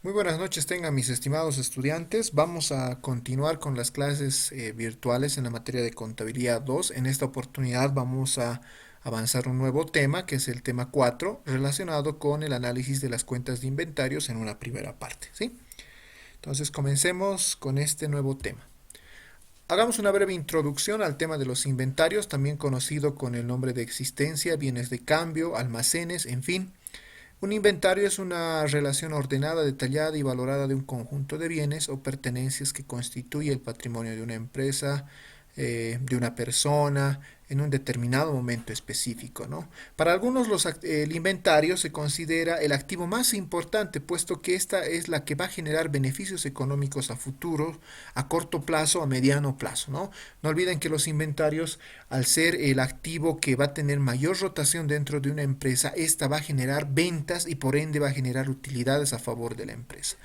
Muy buenas noches, tengan mis estimados estudiantes. Vamos a continuar con las clases virtuales en la materia de contabilidad 2. En esta oportunidad vamos a avanzar un nuevo tema, que es el tema 4, relacionado con el análisis de las cuentas de inventarios en una primera parte, ¿sí? Entonces comencemos con este nuevo tema. Hagamos una breve introducción al tema de los inventarios, también conocido con el nombre de existencia, bienes de cambio, almacenes, en fin. Un inventario es una relación ordenada, detallada y valorada de un conjunto de bienes o pertenencias que constituye el patrimonio de una empresa, de una persona, en un determinado momento específico, ¿no? Para algunos el inventario se considera el activo más importante, puesto que esta es la que va a generar beneficios económicos a futuro, a corto plazo, a mediano plazo, ¿no? No olviden que los inventarios, al ser el activo que va a tener mayor rotación dentro de una empresa, esta va a generar ventas y por ende va a generar utilidades a favor de la empresa.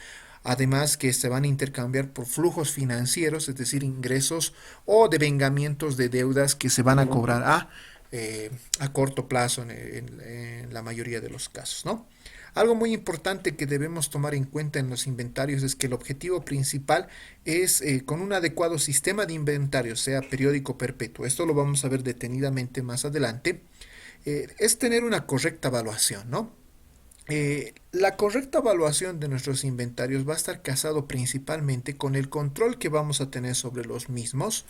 Además que se van a intercambiar por flujos financieros, es decir, ingresos o devengamientos de deudas que se van a cobrar a corto plazo en la mayoría de los casos, ¿no? Algo muy importante que debemos tomar en cuenta en los inventarios es que el objetivo principal es con un adecuado sistema de inventarios, sea periódico o perpetuo. Esto lo vamos a ver detenidamente más adelante. Es tener una correcta evaluación, ¿no? La correcta evaluación de nuestros inventarios va a estar casado principalmente con el control que vamos a tener sobre los mismos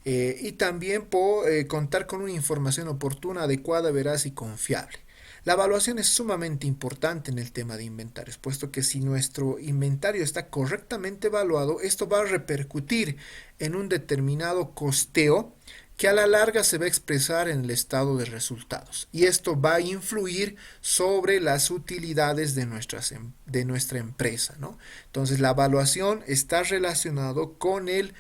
y también por contar con una información oportuna, adecuada, veraz y confiable. La evaluación es sumamente importante en el tema de inventarios, puesto que si nuestro inventario está correctamente evaluado, esto va a repercutir en un determinado costeo que a la larga se va a expresar en el estado de resultados. Y esto va a influir sobre las utilidades de nuestra empresa, ¿no? Entonces la evaluación está relacionado con el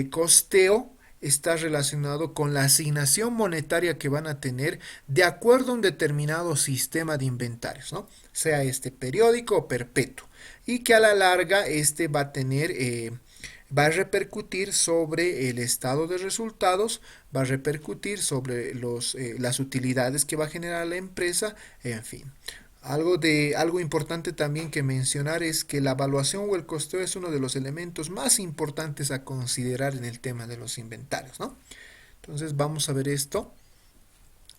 costeo, está relacionado con la asignación monetaria que van a tener de acuerdo a un determinado sistema de inventarios, ¿no? Sea este periódico o perpetuo. Y que a la larga este va a tener va a repercutir sobre el estado de resultados, va a repercutir sobre las utilidades que va a generar la empresa, en fin. Algo importante también que mencionar es que la evaluación o el costeo es uno de los elementos más importantes a considerar en el tema de los inventarios, ¿no? Entonces vamos a ver esto.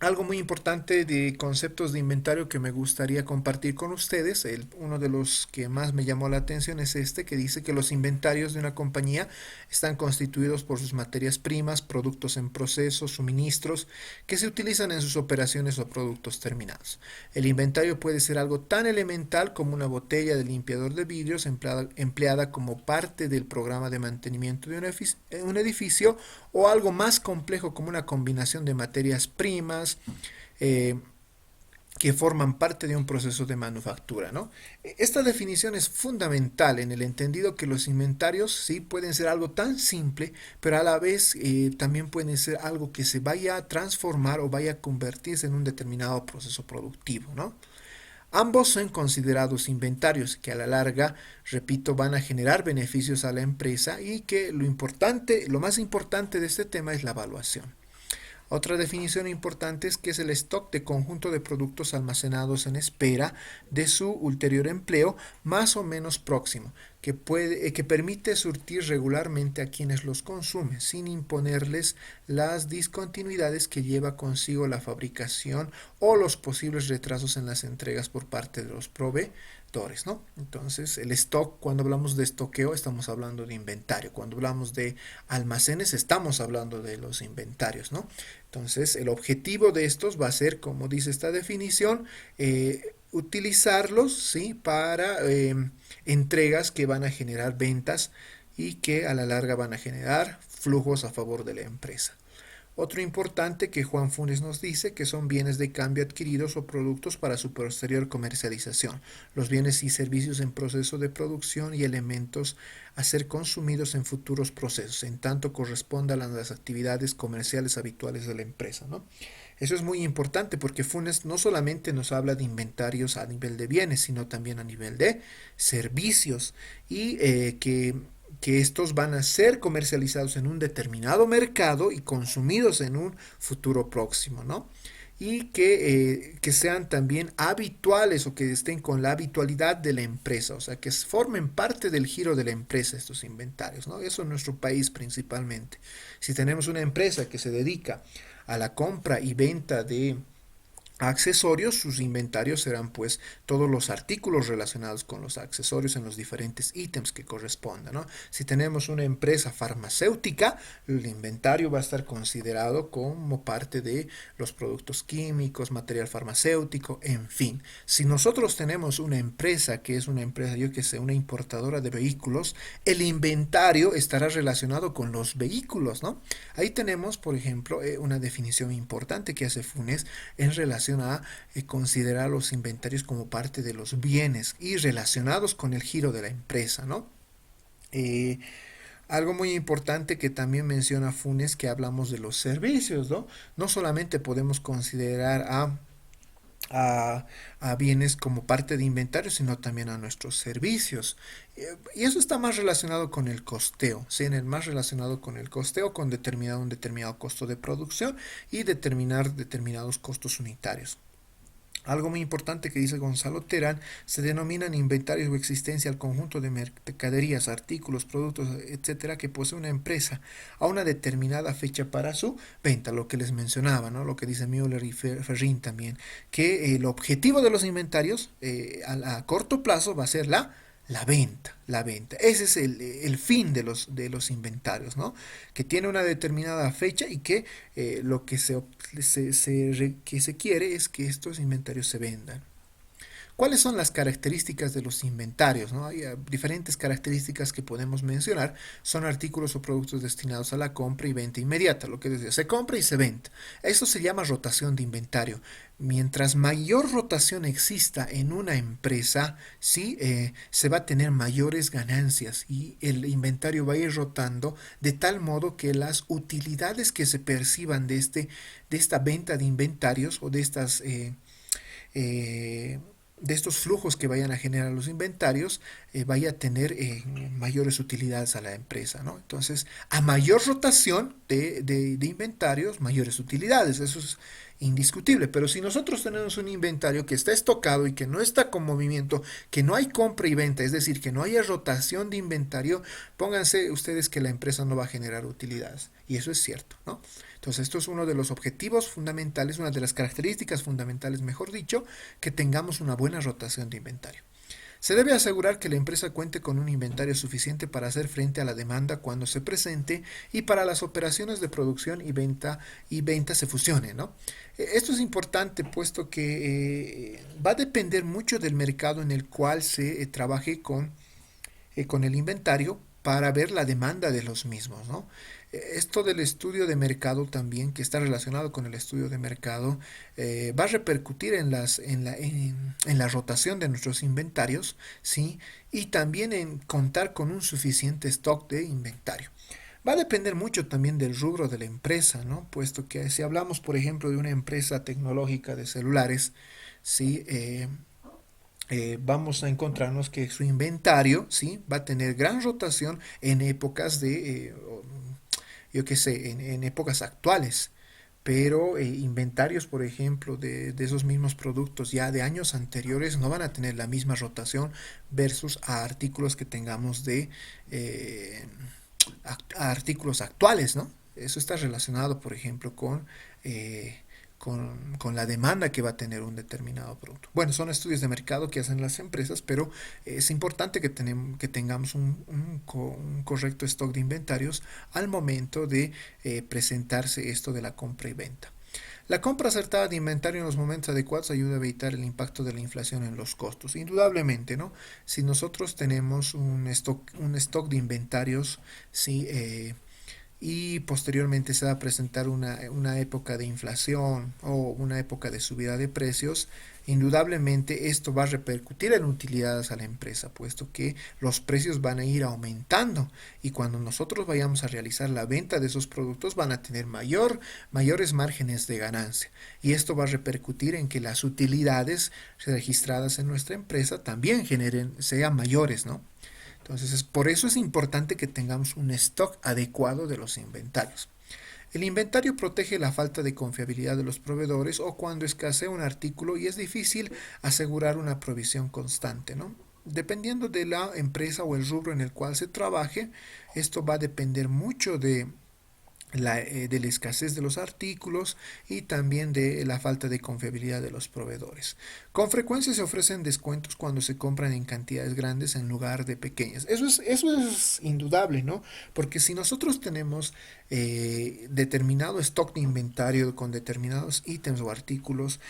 Algo muy importante de conceptos de inventario que me gustaría compartir con ustedes, uno de los que más me llamó la atención es este, que dice que los inventarios de una compañía están constituidos por sus materias primas, productos en proceso, suministros que se utilizan en sus operaciones o productos terminados. El inventario puede ser algo tan elemental como una botella de limpiador de vidrios empleada como parte del programa de mantenimiento de un edificio, o algo más complejo como una combinación de materias primas eh, que forman parte de un proceso de manufactura, ¿no? Esta definición es fundamental en el entendido que los inventarios sí pueden ser algo tan simple, pero a la vez también pueden ser algo que se vaya a transformar o vaya a convertirse en un determinado proceso productivo, ¿no? Ambos son considerados inventarios que a la larga, repito, van a generar beneficios a la empresa y que lo más importante de este tema es la evaluación. Otra definición importante es que es el stock de conjunto de productos almacenados en espera de su ulterior empleo más o menos próximo, que permite surtir regularmente a quienes los consumen, sin imponerles las discontinuidades que lleva consigo la fabricación o los posibles retrasos en las entregas por parte de los proveedores, ¿no? Entonces, el stock, cuando hablamos de estoqueo, estamos hablando de inventario. Cuando hablamos de almacenes, estamos hablando de los inventarios, ¿no? Entonces, el objetivo de estos va a ser, como dice esta definición, utilizarlos, ¿sí? Para entregas que van a generar ventas y que a la larga van a generar flujos a favor de la empresa. Otro importante que Juan Funes nos dice que son bienes de cambio adquiridos o productos para su posterior comercialización, los bienes y servicios en proceso de producción y elementos a ser consumidos en futuros procesos, en tanto corresponda a las actividades comerciales habituales de la empresa, ¿no? Eso es muy importante porque Funes no solamente nos habla de inventarios a nivel de bienes, sino también a nivel de servicios y que estos van a ser comercializados en un determinado mercado y consumidos en un futuro próximo, ¿no? y que sean también habituales o que estén con la habitualidad de la empresa, o sea, que formen parte del giro de la empresa estos inventarios, ¿no? Eso en nuestro país principalmente. Si tenemos una empresa que se dedica a la compra y venta de accesorios, sus inventarios serán pues todos los artículos relacionados con los accesorios en los diferentes ítems que correspondan, ¿no? Si tenemos una empresa farmacéutica, el inventario va a estar considerado como parte de los productos químicos, material farmacéutico, en fin. Si nosotros tenemos una empresa que es una empresa, yo que sé, una importadora de vehículos, el inventario estará relacionado con los vehículos, ¿no? Ahí tenemos, por ejemplo, una definición importante que hace Funes en relación a considerar los inventarios como parte de los bienes y relacionados con el giro de la empresa, ¿no? Eh, Algo muy importante que también menciona Funes, que hablamos de los servicios, ¿no? No solamente podemos considerar a bienes como parte de inventario, sino también a nuestros servicios. Y eso está más relacionado con el costeo, ¿sí? En el más relacionado con el costeo, con un determinado costo de producción y determinar determinados costos unitarios. Algo muy importante que dice Gonzalo Terán, se denominan inventarios o existencia al conjunto de mercaderías, artículos, productos, etcétera, que posee una empresa a una determinada fecha para su venta, lo que les mencionaba, ¿no? Lo que dice Müller y Ferrin también, que el objetivo de los inventarios a corto plazo va a ser la venta, la venta. Ese es el fin de los inventarios, ¿no? Que tiene una determinada fecha y que lo que que se quiere es que estos inventarios se vendan. ¿Cuáles son las características de los inventarios? ¿No? Hay diferentes características que podemos mencionar. Son artículos o productos destinados a la compra y venta inmediata, lo que decía, se compra y se vende. Esto se llama rotación de inventario. Mientras mayor rotación exista en una empresa, sí, se va a tener mayores ganancias y el inventario va a ir rotando de tal modo que las utilidades que se perciban de esta venta de inventarios o eh, de estos flujos que vayan a generar los inventarios, vaya a tener mayores utilidades a la empresa, ¿no? Entonces, a mayor rotación de inventarios, mayores utilidades, eso es indiscutible, pero si nosotros tenemos un inventario que está estocado y que no está con movimiento, que no hay compra y venta, es decir, que no haya rotación de inventario, pónganse ustedes que la empresa no va a generar utilidades, y eso es cierto, ¿no? Entonces, esto es uno de los objetivos fundamentales, una de las características fundamentales, mejor dicho, que tengamos una buena rotación de inventario. Se debe asegurar que la empresa cuente con un inventario suficiente para hacer frente a la demanda cuando se presente y para las operaciones de producción y venta se fusionen, ¿no? Esto es importante puesto que va a depender mucho del mercado en el cual se trabaje con el inventario para ver la demanda de los mismos, ¿no? Esto del estudio de mercado también, que está relacionado con el estudio de mercado, va a repercutir en la rotación de nuestros inventarios, ¿sí? Y también en contar con un suficiente stock de inventario. Va a depender mucho también del rubro de la empresa, ¿no? Puesto que si hablamos, por ejemplo, de una empresa tecnológica de celulares, ¿sí? Vamos a encontrarnos que su inventario, ¿sí? Va a tener gran rotación en épocas yo qué sé, en épocas actuales. Pero inventarios, por ejemplo, de esos mismos productos ya de años anteriores no van a tener la misma rotación versus a artículos que tengamos eh, a artículos actuales, ¿no? Eso está relacionado, por ejemplo, con la demanda que va a tener un determinado producto. Bueno, son estudios de mercado que hacen las empresas, pero es importante que tengamos un correcto stock de inventarios al momento de presentarse esto de la compra y venta. La compra acertada de inventario en los momentos adecuados ayuda a evitar el impacto de la inflación en los costos. Indudablemente, ¿no? Si nosotros tenemos un stock de inventarios, sí, y posteriormente se va a presentar una época de inflación o una época de subida de precios, indudablemente esto va a repercutir en utilidades a la empresa, puesto que los precios van a ir aumentando y cuando nosotros vayamos a realizar la venta de esos productos van a tener mayores márgenes de ganancia y esto va a repercutir en que las utilidades registradas en nuestra empresa también sean mayores, ¿no? Entonces, por eso es importante que tengamos un stock adecuado de los inventarios. El inventario protege la falta de confiabilidad de los proveedores o cuando escasea un artículo y es difícil asegurar una provisión constante, ¿no? Dependiendo de la empresa o el rubro en el cual se trabaje, esto va a depender mucho de la escasez de los artículos y también de la falta de confiabilidad de los proveedores. Con frecuencia se ofrecen descuentos cuando se compran en cantidades grandes en lugar de pequeñas. Eso es indudable, ¿no? Porque si nosotros tenemos determinado stock de inventario con determinados ítems o artículos,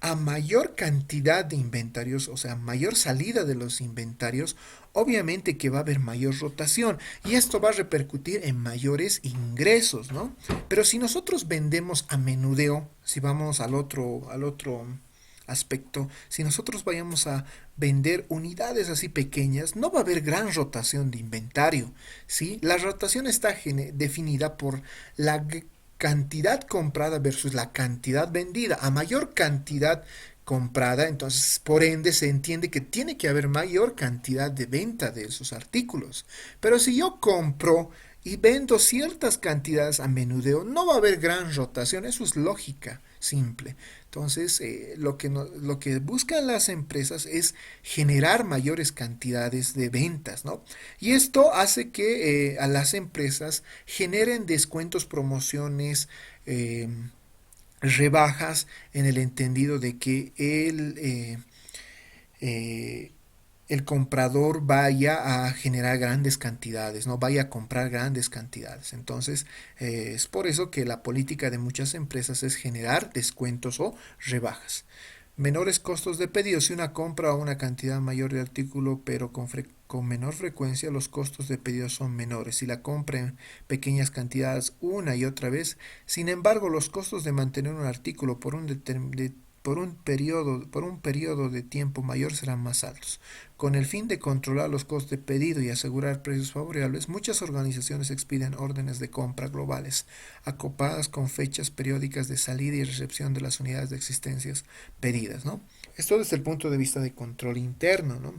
a mayor cantidad de inventarios, o sea, mayor salida de los inventarios, obviamente que va a haber mayor rotación y esto va a repercutir en mayores ingresos, ¿no? Pero si nosotros vendemos a menudeo, si vamos al otro aspecto, si nosotros vayamos a vender unidades así pequeñas, no va a haber gran rotación de inventario, ¿sí? La rotación está definida por la cantidad comprada versus la cantidad vendida. A mayor cantidad comprada, entonces por ende se entiende que tiene que haber mayor cantidad de venta de esos artículos. Pero si yo compro y vendo ciertas cantidades a menudeo, no va a haber gran rotación, eso es lógica simple. Entonces, lo que buscan las empresas es generar mayores cantidades de ventas, ¿no? Y esto hace que a las empresas generen descuentos, promociones, rebajas en el entendido de que eh, el comprador vaya a generar grandes cantidades, no vaya a comprar grandes cantidades. Entonces, es por eso que la política de muchas empresas es generar descuentos o rebajas. Menores costos de pedido. Si una compra o una cantidad mayor de artículo, pero con menor frecuencia, los costos de pedido son menores. Si la compra en pequeñas cantidades una y otra vez, sin embargo, los costos de mantener un artículo por un periodo de tiempo mayor serán más altos. Con el fin de controlar los costos de pedido y asegurar precios favorables, muchas organizaciones expiden órdenes de compra globales, acopladas con fechas periódicas de salida y recepción de las unidades de existencias pedidas, ¿no? Esto desde el punto de vista de control interno, ¿no?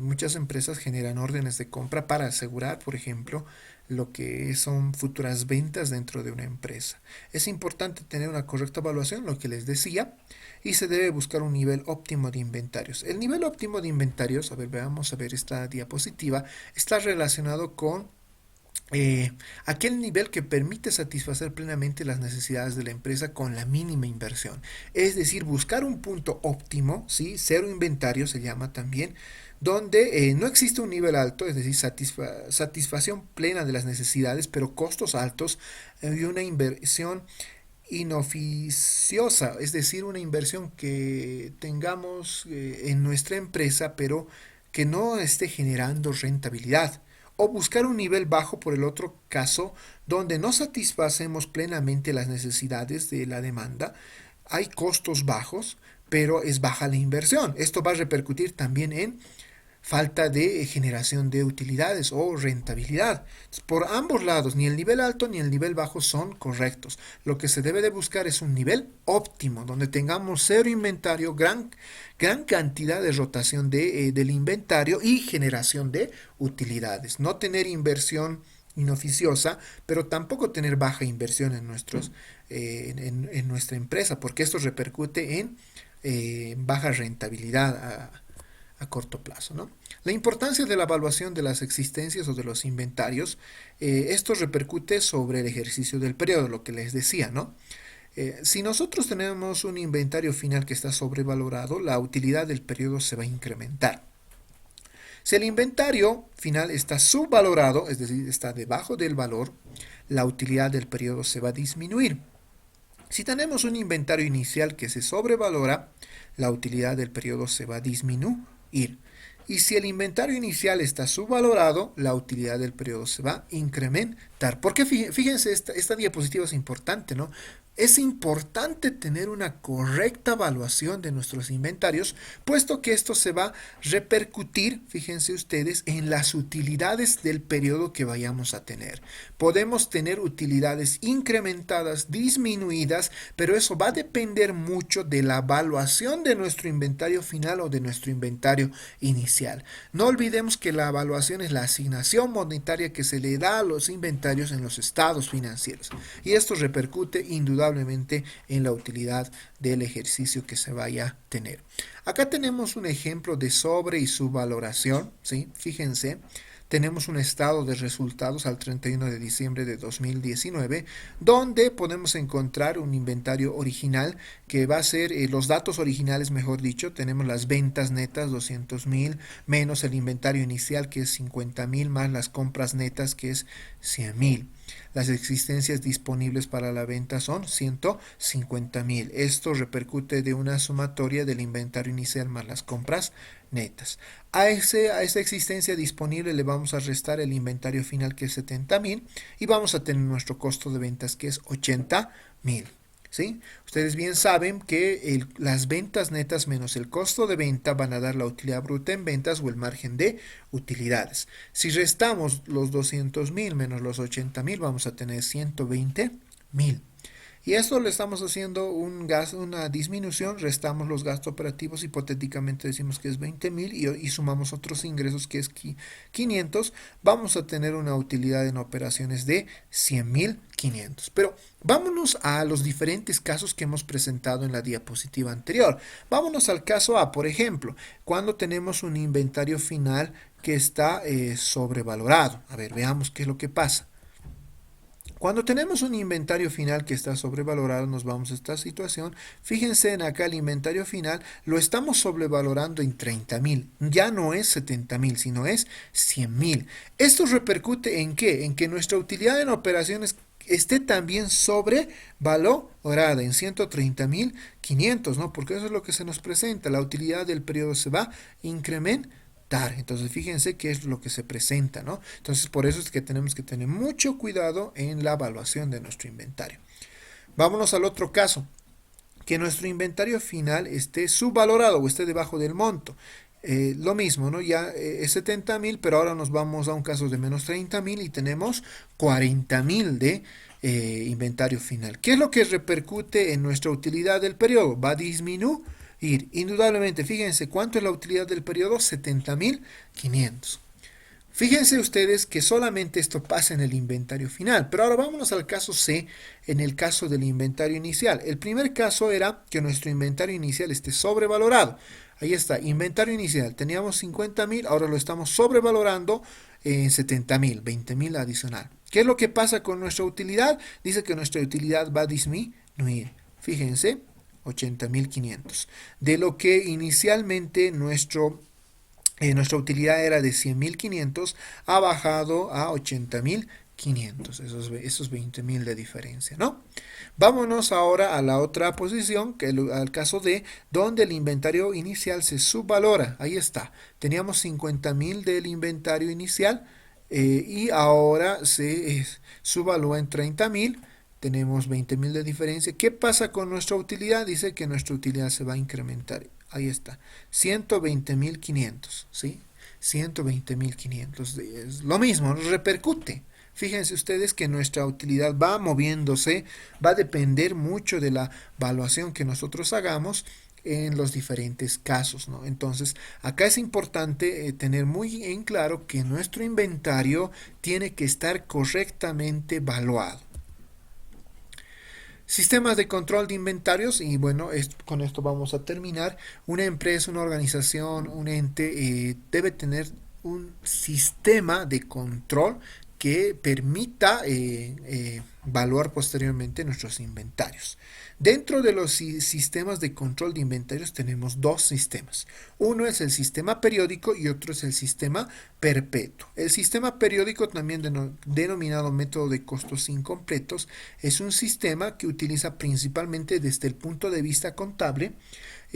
Muchas empresas generan órdenes de compra para asegurar, por ejemplo, lo que son futuras ventas dentro de una empresa. Es importante tener una correcta evaluación, lo que les decía, y se debe buscar un nivel óptimo de inventarios. El nivel óptimo de inventarios, vamos a ver esta diapositiva, está relacionado con aquel nivel que permite satisfacer plenamente las necesidades de la empresa con la mínima inversión. Es decir, buscar un punto óptimo, ¿sí? Cero inventario se llama también, donde no existe un nivel alto, es decir, satisfacción plena de las necesidades, pero costos altos y una inversión inoficiosa, es decir, una inversión que tengamos en nuestra empresa, pero que no esté generando rentabilidad. O buscar un nivel bajo por el otro caso, donde no satisfacemos plenamente las necesidades de la demanda, hay costos bajos, pero es baja la inversión. Esto va a repercutir también en falta de generación de utilidades o rentabilidad. Por ambos lados, ni el nivel alto ni el nivel bajo son correctos. Lo que se debe de buscar es un nivel óptimo, donde tengamos cero inventario, gran cantidad de rotación del inventario y generación de utilidades. No tener inversión inoficiosa, pero tampoco tener baja inversión en nuestra empresa, porque esto repercute en baja rentabilidad a corto plazo, ¿no? La importancia de la evaluación de las existencias o de los inventarios, esto repercute sobre el ejercicio del periodo, lo que les decía, ¿no? Si nosotros tenemos un inventario final que está sobrevalorado, la utilidad del periodo se va a incrementar. Si el inventario final está subvalorado, es decir, está debajo del valor, la utilidad del periodo se va a disminuir. Si tenemos un inventario inicial que se sobrevalora, la utilidad del periodo se va a disminuir. Y si el inventario inicial está subvalorado, la utilidad del periodo se va a incrementar. Porque fíjense, esta diapositiva es importante, ¿no? Es importante tener una correcta evaluación de nuestros inventarios, puesto que esto se va a repercutir, fíjense ustedes, en las utilidades del periodo que vayamos a tener. Podemos tener utilidades incrementadas, disminuidas, pero eso va a depender mucho de la evaluación de nuestro inventario final o de nuestro inventario inicial. No olvidemos que la evaluación es la asignación monetaria que se le da a los inventarios en los estados financieros, y esto repercute indudablemente en la utilidad del ejercicio que se vaya a tener. Acá tenemos un ejemplo de sobre y subvaloración, ¿sí? Fíjense, tenemos un estado de resultados al 31 de diciembre de 2019, donde podemos encontrar un inventario original que va a ser los datos originales, mejor dicho. Tenemos las ventas netas 200,000 menos el inventario inicial, que es 50,000, más las compras netas, que es 100,000. Las existencias disponibles para la venta son 150,000. Esto repercute de una sumatoria del inventario inicial más las compras netas. A esa existencia disponible le vamos a restar el inventario final, que es 70,000, y vamos a tener nuestro costo de ventas, que es 80,000. ¿Sí? Ustedes bien saben que las ventas netas menos el costo de venta van a dar la utilidad bruta en ventas o el margen de utilidades. Si restamos los 200,000 menos los 80,000, vamos a tener 120,000. Y esto le estamos haciendo una disminución, restamos los gastos operativos, hipotéticamente decimos que es 20,000 y sumamos otros ingresos, que es 500, vamos a tener una utilidad en operaciones de 100,500. Pero vámonos a los diferentes casos que hemos presentado en la diapositiva anterior. Vámonos al caso A, por ejemplo, cuando tenemos un inventario final que está sobrevalorado. A ver, veamos qué es lo que pasa. Cuando tenemos un inventario final que está sobrevalorado, nos vamos a esta situación. Fíjense en acá, el inventario final lo estamos sobrevalorando en 30,000. Ya no es 70,000, sino es 100,000. ¿Esto repercute en qué? En que nuestra utilidad en operaciones esté también sobrevalorada en 130,500, ¿no? Porque eso es lo que se nos presenta. La utilidad del periodo se va a incrementar. Entonces fíjense qué es lo que se presenta, ¿no? Entonces por eso es que tenemos que tener mucho cuidado en la evaluación de nuestro inventario. Vámonos al otro caso, que nuestro inventario final esté subvalorado o esté debajo del monto. Lo mismo, ¿no? Ya es 70,000, pero ahora nos vamos a un caso de menos 30,000 y tenemos 40,000 de inventario final. ¿Qué es lo que repercute en nuestra utilidad del periodo? Va a disminuir. Indudablemente, fíjense cuánto es la utilidad del periodo, 70,500. Fíjense ustedes que solamente esto pasa en el inventario final, pero ahora vámonos al caso C, en el caso del inventario inicial. El primer caso era que nuestro inventario inicial esté sobrevalorado. Ahí está, inventario inicial, teníamos 50,000, ahora lo estamos sobrevalorando en 70,000, 20,000 adicional. ¿Qué es lo que pasa con nuestra utilidad? Dice que nuestra utilidad va a disminuir. Fíjense, 80,500. De lo que inicialmente nuestra utilidad era de 100,500, ha bajado a 80,500. Esos 20,000 de diferencia, ¿no? Vámonos ahora a la otra posición, al caso de donde el inventario inicial se subvalora. Ahí está. Teníamos 50,000 del inventario inicial y ahora se subvalúa en 30,000. Tenemos 20,000 de diferencia. ¿Qué pasa con nuestra utilidad? Dice que nuestra utilidad se va a incrementar. Ahí está. 120,500. ¿Sí? 120,500. Es lo mismo, repercute. Fíjense ustedes que nuestra utilidad va moviéndose, va a depender mucho de la evaluación que nosotros hagamos en los diferentes casos, ¿no? Entonces, acá es importante tener muy en claro que nuestro inventario tiene que estar correctamente evaluado. Sistemas de control de inventarios, y bueno, con esto vamos a terminar. Una empresa, una organización, un ente debe tener un sistema de control que permita evaluar posteriormente nuestros inventarios. Dentro de los sistemas de control de inventarios tenemos dos sistemas. Uno es el sistema periódico y otro es el sistema perpetuo. El sistema periódico, también denominado método de costos incompletos, es un sistema que utiliza principalmente desde el punto de vista contable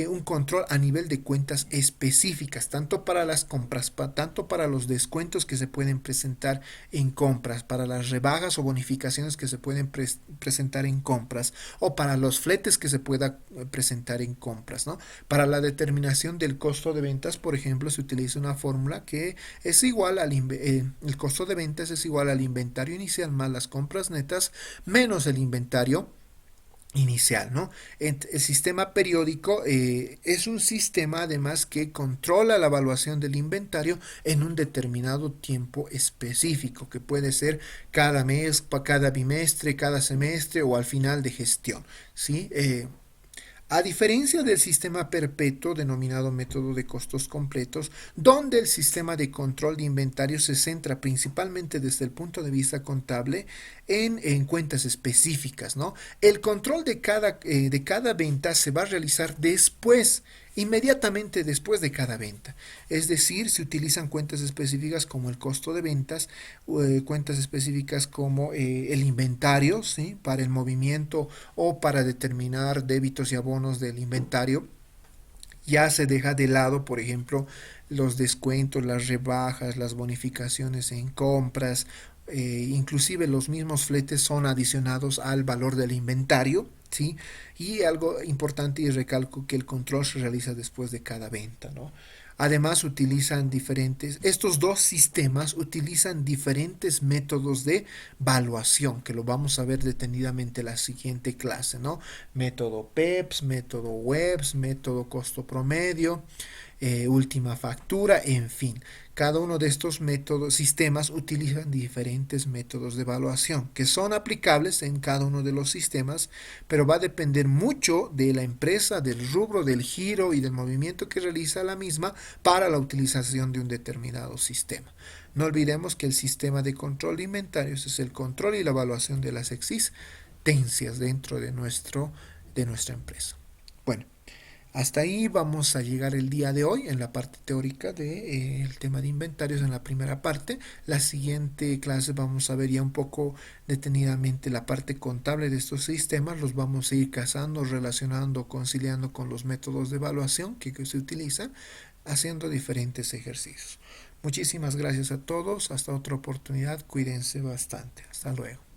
un control a nivel de cuentas específicas, tanto para las compras, tanto para los descuentos que se pueden presentar en compras, para las rebajas o bonificaciones que se pueden presentar en compras, o para los fletes que se pueda presentar en compras, ¿no? Para la determinación del costo de ventas, por ejemplo, se utiliza una fórmula que es igual el costo de ventas es igual al inventario inicial más las compras netas menos el inventario inicial, ¿no? El sistema periódico es un sistema además que controla la evaluación del inventario en un determinado tiempo específico, que puede ser cada mes, cada bimestre, cada semestre o al final de gestión, ¿sí? A diferencia del sistema perpetuo denominado método de costos completos, donde el sistema de control de inventario se centra principalmente desde el punto de vista contable en cuentas específicas, ¿no? El control de cada venta se va a realizar después, inmediatamente después de cada venta. Es decir, se utilizan cuentas específicas como el costo de ventas, cuentas específicas como el inventario, ¿sí? Para el movimiento o para determinar débitos y abonos del inventario. Ya se deja de lado, por ejemplo, los descuentos, las rebajas, las bonificaciones en compras, inclusive los mismos fletes son adicionados al valor del inventario, ¿sí? Y algo importante y recalco que el control se realiza después de cada venta, ¿no? Además estos dos sistemas utilizan diferentes métodos de valuación, que lo vamos a ver detenidamente en la siguiente clase, ¿no? Método PEPS, método WEBS, método costo promedio, última factura, en fin. Cada uno de estos sistemas utilizan diferentes métodos de evaluación que son aplicables en cada uno de los sistemas, pero va a depender mucho de la empresa, del rubro, del giro y del movimiento que realiza la misma para la utilización de un determinado sistema. No olvidemos que el sistema de control de inventarios es el control y la evaluación de las existencias dentro de nuestra empresa. Bueno, hasta ahí vamos a llegar el día de hoy en la parte teórica del tema de inventarios en la primera parte. La siguiente clase vamos a ver ya un poco detenidamente la parte contable de estos sistemas. Los vamos a ir casando, relacionando, conciliando con los métodos de evaluación que se utilizan, haciendo diferentes ejercicios. Muchísimas gracias a todos. Hasta otra oportunidad. Cuídense bastante. Hasta luego.